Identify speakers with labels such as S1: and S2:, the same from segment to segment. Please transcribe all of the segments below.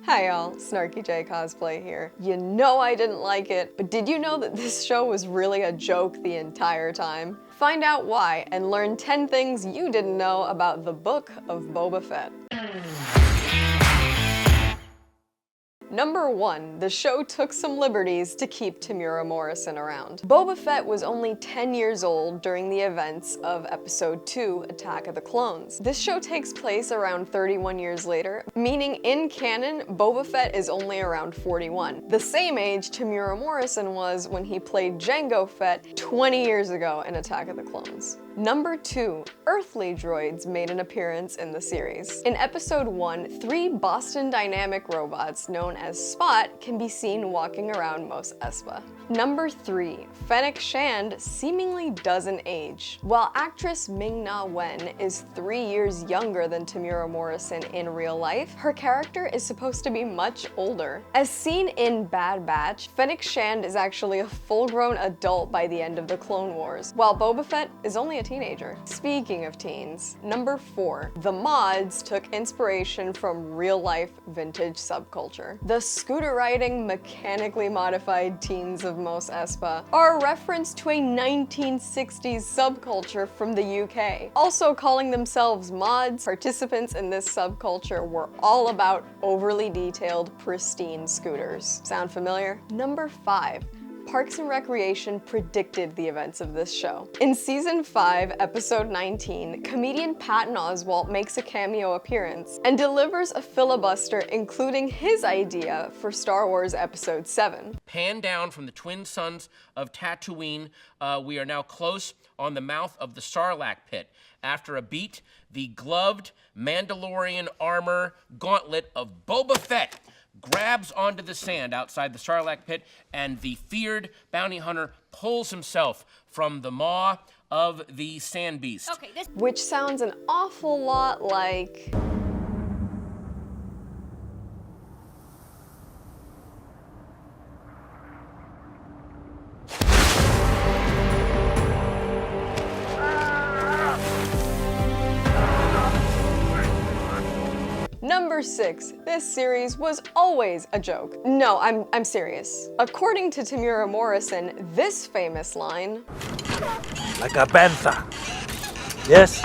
S1: Hi y'all, Snarky J Cosplay here. You know I didn't like it, but did you know that this show was really a joke the entire time? Find out why and learn 10 things you didn't know about the Book of Boba Fett. Number 1, the show took some liberties to keep Temuera Morrison around. Boba Fett was only 10 years old during the events of Episode 2, Attack of the Clones. This show takes place around 31 years later, meaning in canon, Boba Fett is only around 41. The same age Temuera Morrison was when he played Jango Fett 20 years ago in Attack of the Clones. Number 2, earthly droids made an appearance in the series. In Episode 1, 3 Boston Dynamic robots known as Spot can be seen walking around Mos Espa. Number 3, Fennec Shand seemingly doesn't age. While actress Ming-Na Wen is 3 years younger than Temuera Morrison in real life, her character is supposed to be much older. As seen in Bad Batch, Fennec Shand is actually a full-grown adult by the end of the Clone Wars, while Boba Fett is only a teenager. Speaking of teens, number 4, the mods took inspiration from real-life vintage subculture. The scooter-riding, mechanically modified teens of Mos Espa are a reference to a 1960s subculture from the UK. Also calling themselves mods, participants in this subculture were all about overly detailed, pristine scooters. Sound familiar? Number 5. Parks and Recreation predicted the events of this show. In Season 5, Episode 19, comedian Patton Oswalt makes a cameo appearance and delivers a filibuster including his idea for Star Wars Episode 7.
S2: Pan down from the twin suns of Tatooine, we are now close on the mouth of the Sarlacc pit. After a beat, the gloved Mandalorian armor gauntlet of Boba Fett grabs onto the sand outside the Sarlacc pit, and the feared bounty hunter pulls himself from the maw of the sand beast.
S1: Okay, which sounds an awful lot like... Number 6, this series was always a joke. No, I'm serious. According to Temuera Morrison, this famous line,
S3: like a panther. Yes?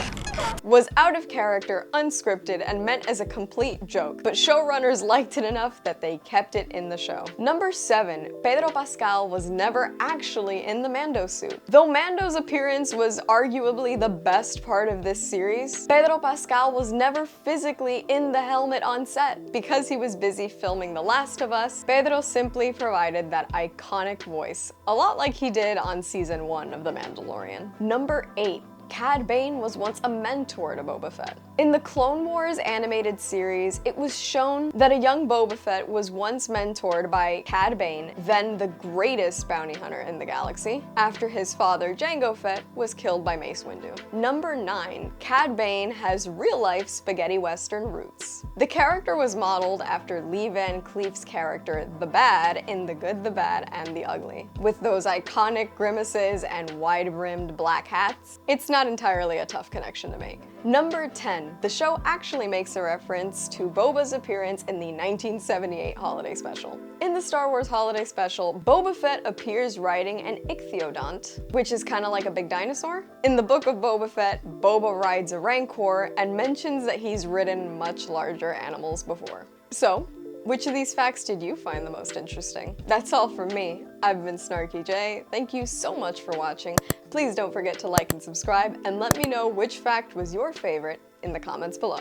S1: was out of character, unscripted, and meant as a complete joke, but showrunners liked it enough that they kept it in the show. Number 7, Pedro Pascal was never actually in the Mando suit. Though Mando's appearance was arguably the best part of this series, Pedro Pascal was never physically in the helmet on set. Because he was busy filming The Last of Us, Pedro simply provided that iconic voice, a lot like he did on Season 1 of The Mandalorian. Number 8, Cad Bane was once a mentor to Boba Fett. In the Clone Wars animated series, it was shown that a young Boba Fett was once mentored by Cad Bane, then the greatest bounty hunter in the galaxy, after his father, Jango Fett, was killed by Mace Windu. Number 9, Cad Bane has real-life spaghetti western roots. The character was modeled after Lee Van Cleef's character, The Bad, in The Good, the Bad, and the Ugly. With those iconic grimaces and wide-brimmed black hats, it's not entirely a tough connection to make. Number 10, the show actually makes a reference to Boba's appearance in the 1978 holiday special. In the Star Wars holiday special, Boba Fett appears riding an ichthyodont, which is kind of like a big dinosaur. In the Book of Boba Fett, Boba rides a Rancor and mentions that he's ridden much larger animals before. So, which of these facts did you find the most interesting? That's all from me. I've been Snarky J. Thank you so much for watching. Please don't forget to like and subscribe, and let me know which fact was your favorite in the comments below.